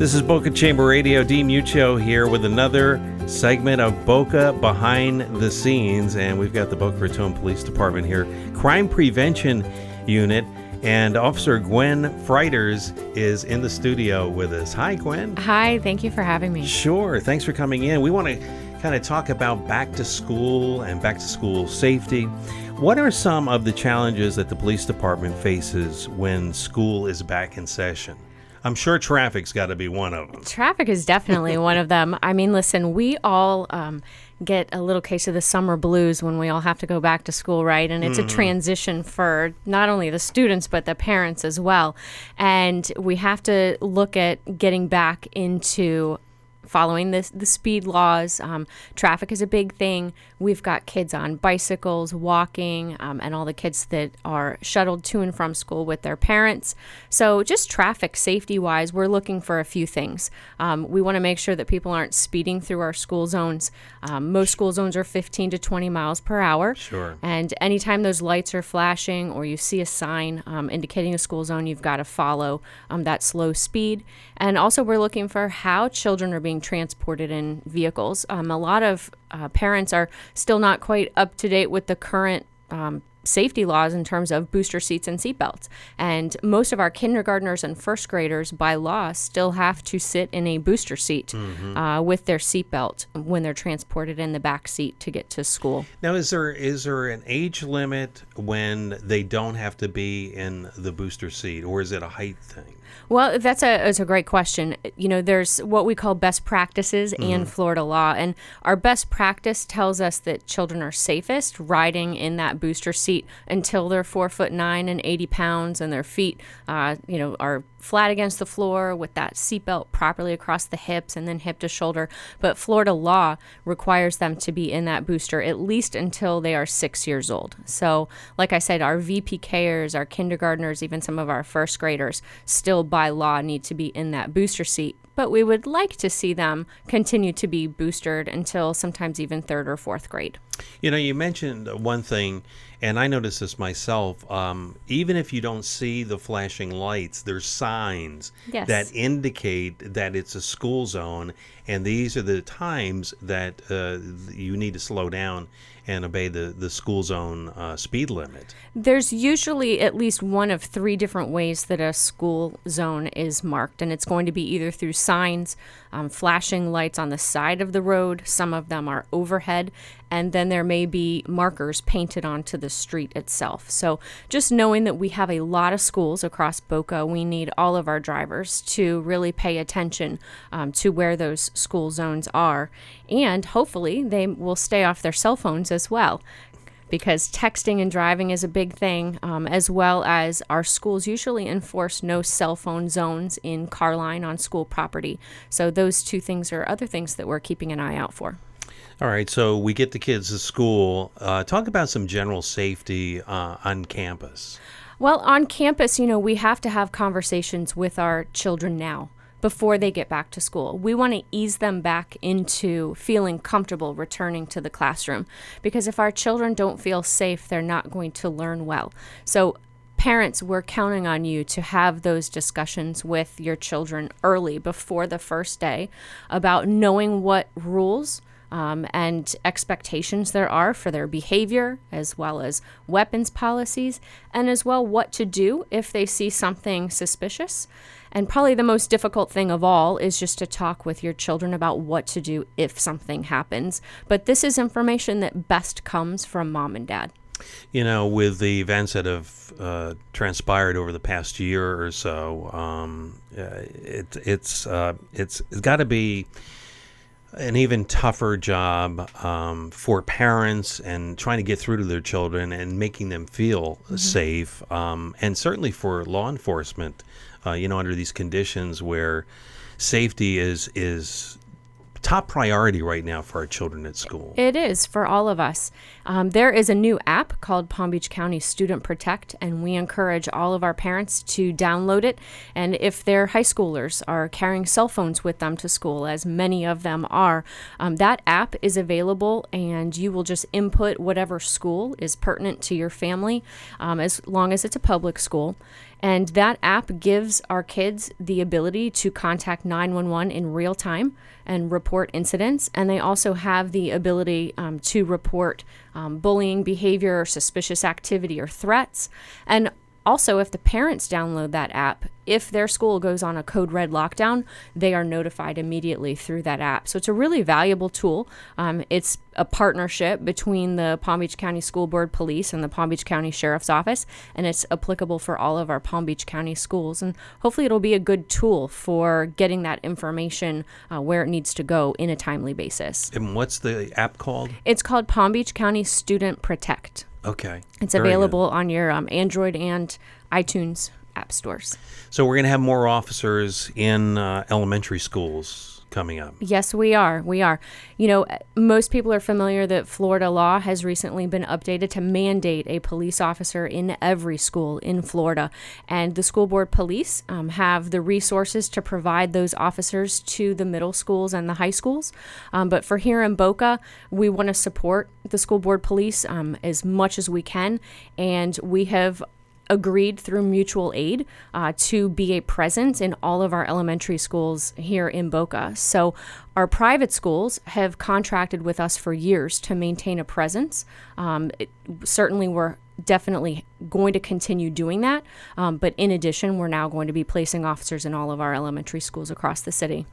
This is Boca Chamber Radio. D. Muccio here with another segment of Boca Behind the Scenes. And we've got the Boca Raton Police Department here, Crime Prevention Unit. And Officer Gwynne Friters is in the studio with us. Hi, Gwen. Hi, thank you for having me. Sure. Thanks for coming in. We want to kind of talk about back to school and back to school safety. What are some of the challenges that the police department faces when school is back in session? I'm sure traffic's got to be one of them. Traffic is definitely one of them. I mean, listen, we all get a little case of the summer blues when we all have to go back to school, right? And it's a transition for not only the students, but the parents as well. And we have to look at getting back into following the speed laws. Traffic is a big thing. We've got kids on bicycles, walking, and all the kids that are shuttled to and from school with their parents. So just traffic safety-wise, we're looking for a few things. We want to make sure that people aren't speeding through our school zones. Most school zones are 15 to 20 miles per hour. Sure. And anytime those lights are flashing or you see a sign indicating a school zone, you've got to follow that slow speed. And also we're looking for how children are being transported in vehicles. A lot of parents are still not quite up to date with the current safety laws in terms of booster seats and seatbelts. And most of our kindergartners and first graders by law still have to sit in a booster seat with their seatbelt when they're transported in the back seat to get to school. Now, is there an age limit when they don't have to be in the booster seat, or is it a height thing? Well, that's a great question. You know, there's what we call best practices and Florida law. And our best practice tells us that children are safest riding in that booster seat until they're 4'9" and 80 pounds and their feet, are flat against the floor with that seatbelt properly across the hips and then hip to shoulder. But Florida law requires them to be in that booster at least until they are 6 years old. So like I said, our VPKers, our kindergartners, even some of our first graders still by law need to be in that booster seat. But we would like to see them continue to be boosted until sometimes even third or fourth grade. You know, you mentioned one thing, and I noticed this myself. Even if you don't see the flashing lights, there's signs that indicate that it's a school zone, and these are the times that you need to slow down and obey the school zone speed limit. There's usually at least one of three different ways that a school zone is marked, and it's going to be either through signs, flashing lights on the side of the road. Some of them are overhead, and then there may be markers painted onto the street itself. So just knowing that we have a lot of schools across Boca, we need all of our drivers to really pay attention to where those school zones are. And hopefully they will stay off their cell phones as well, because texting and driving is a big thing, as well as our schools usually enforce no cell phone zones in car line on school property. So those two things are other things that we're keeping an eye out for. All right, so we get the kids to school. Talk about some general safety on campus. Well, on campus, we have to have conversations with our children now before they get back to school. We want to ease them back into feeling comfortable returning to the classroom, because if our children don't feel safe, they're not going to learn well. So parents, we're counting on you to have those discussions with your children early, before the first day, about knowing what rules and expectations there are for their behavior, as well as weapons policies, and as well what to do if they see something suspicious. And probably the most difficult thing of all is just to talk with your children about what to do if something happens. But this is information that best comes from mom and dad. You know, with the events that have transpired over the past year or so, it's got to be an even tougher job for parents and trying to get through to their children and making them feel safe, and certainly for law enforcement, under these conditions where safety is top priority right now for our children at school. It is for all of us. There is a new app called Palm Beach County Student Protect, and we encourage all of our parents to download it. And if their high schoolers are carrying cell phones with them to school, as many of them are, that app is available, and you will just input whatever school is pertinent to your family, as long as it's a public school. And that app gives our kids the ability to contact 911 in real time and report incidents. And they also have the ability to report bullying behavior or suspicious activity or threats. And also, if the parents download that app, if their school goes on a code red lockdown, they are notified immediately through that app. So it's a really valuable tool. It's a partnership between the Palm Beach County School Board Police and the Palm Beach County Sheriff's Office, and it's applicable for all of our Palm Beach County schools. And hopefully it'll be a good tool for getting that information where it needs to go in a timely basis. And what's the app called? It's called Palm Beach County Student Protect. Okay. It's available on your Android and iTunes app stores. So we're going to have more officers in elementary schools coming up. Yes, we are. We are. You know, most people are familiar that Florida law has recently been updated to mandate a police officer in every school in Florida. And the school board police have the resources to provide those officers to the middle schools and the high schools. But for here in Boca, we want to support the school board police as much as we can. And we have agreed through mutual aid to be a presence in all of our elementary schools here in Boca. So our private schools have contracted with us for years to maintain a presence. Certainly we're definitely going to continue doing that. But in addition, we're now going to be placing officers in all of our elementary schools across the city.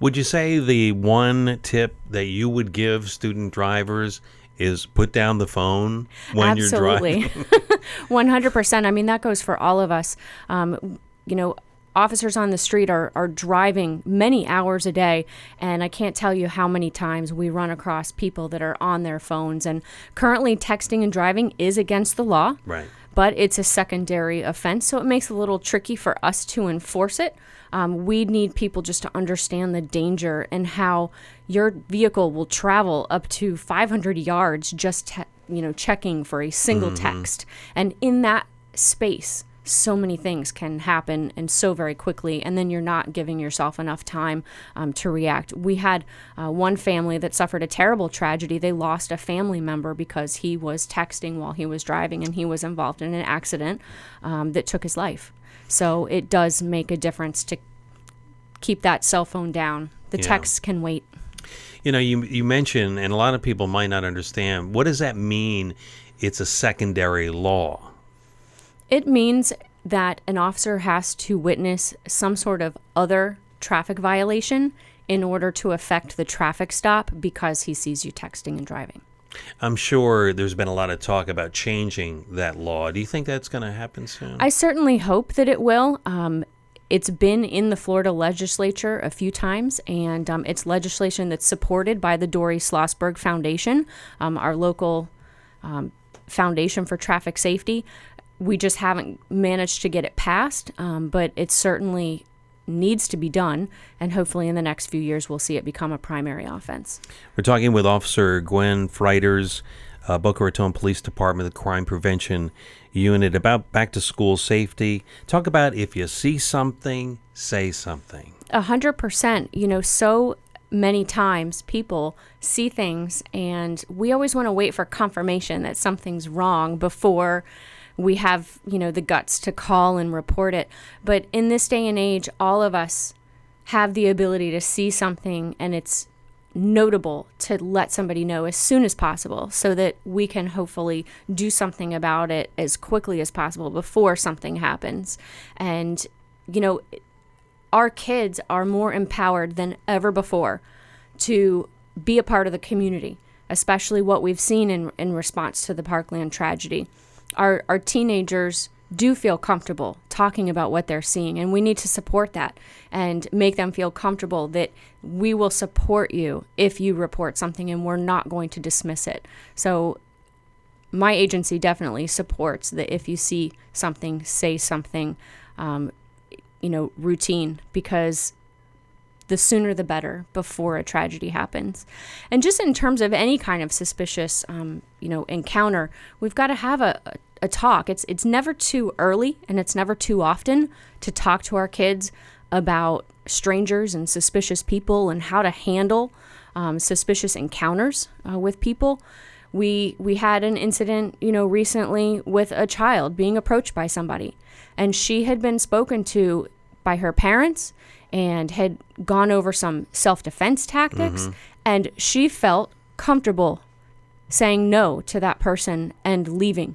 Would you say the one tip that you would give student drivers is put down the phone when you're driving? Absolutely. 100%. I mean, that goes for all of us. You know, officers on the street are driving many hours a day, and I can't tell you how many times we run across people that are on their phones. And currently, texting and driving is against the law. Right. But it's a secondary offense, so it makes it a little tricky for us to enforce it. We need people just to understand the danger and how your vehicle will travel up to 500 yards just checking for a single text. And in that space, so many things can happen and so very quickly, and then you're not giving yourself enough time to react. We had one family that suffered a terrible tragedy. They lost a family member because he was texting while he was driving, and he was involved in an accident that took his life. So it does make a difference to keep that cell phone down. The texts can wait. You know, you mentioned, and a lot of people might not understand, what does that mean? It's a secondary law. It means that an officer has to witness some sort of other traffic violation in order to effect the traffic stop because he sees you texting and driving. I'm sure there's been a lot of talk about changing that law. Do you think that's going to happen soon? I certainly hope that it will. It's been in the Florida legislature a few times, and it's legislation that's supported by the Dory Schlossberg Foundation, our local foundation for traffic safety. We just haven't managed to get it passed, but it certainly needs to be done, and hopefully in the next few years we'll see it become a primary offense. We're talking with Officer Gwynne Friters, Boca Raton Police Department, the Crime Prevention Unit, about back-to-school safety. Talk about if you see something, say something. 100%. You know, so many times people see things, and we always want to wait for confirmation that something's wrong before we have, the guts to call and report it. But in this day and age, all of us have the ability to see something, and it's notable to let somebody know as soon as possible so that we can hopefully do something about it as quickly as possible before something happens. And, our kids are more empowered than ever before to be a part of the community, especially what we've seen in response to the Parkland tragedy. Our teenagers do feel comfortable talking about what they're seeing, and we need to support that and make them feel comfortable that we will support you if you report something, and we're not going to dismiss it. So my agency definitely supports that if you see something, say something, routine, because the sooner the better before a tragedy happens. And just in terms of any kind of suspicious, encounter, we've got to have a talk. It's never too early, and it's never too often to talk to our kids about strangers and suspicious people and how to handle suspicious encounters with people. We had an incident, recently with a child being approached by somebody, and she had been spoken to by her parents and had gone over some self-defense tactics, and she felt comfortable saying no to that person and leaving.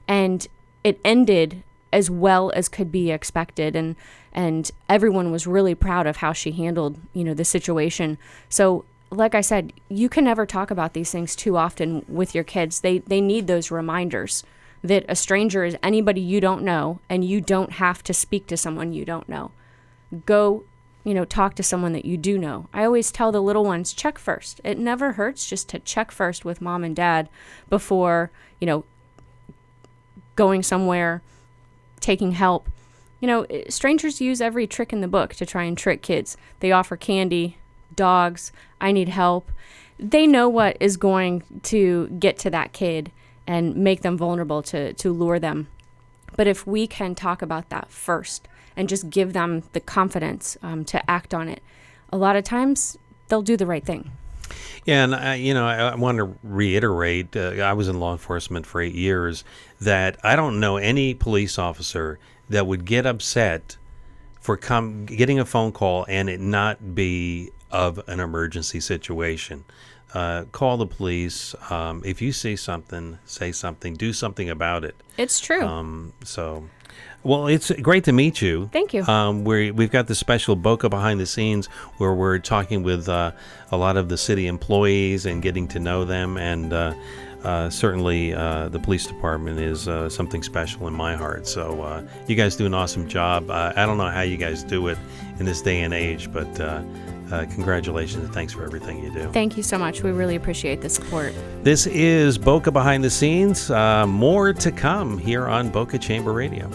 And it ended as well as could be expected, and everyone was really proud of how she handled, the situation. So, like I said, you can never talk about these things too often with your kids. They need those reminders that a stranger is anybody you don't know, and you don't have to speak to someone you don't know. Go, talk to someone that you do know. I always tell the little ones, check first. It never hurts just to check first with mom and dad before, going somewhere, taking help. Strangers use every trick in the book to try and trick kids. They offer candy, dogs, I need help. They know what is going to get to that kid and make them vulnerable to lure them. But if we can talk about that first and just give them the confidence to act on it, a lot of times they'll do the right thing. Yeah, and I want to reiterate, I was in law enforcement for 8 years, that I don't know any police officer that would get upset for getting a phone call and it not be of an emergency situation. Call the police. If you see something, say something, do something about it. It's true. Well, it's great to meet you. Thank you. We've got this special Boca Behind the Scenes where we're talking with a lot of the city employees and getting to know them, and certainly the police department is something special in my heart. So you guys do an awesome job. I don't know how you guys do it in this day and age, but congratulations and thanks for everything you do. Thank you so much. We really appreciate the support. This is Boca Behind the Scenes. More to come here on Boca Chamber Radio.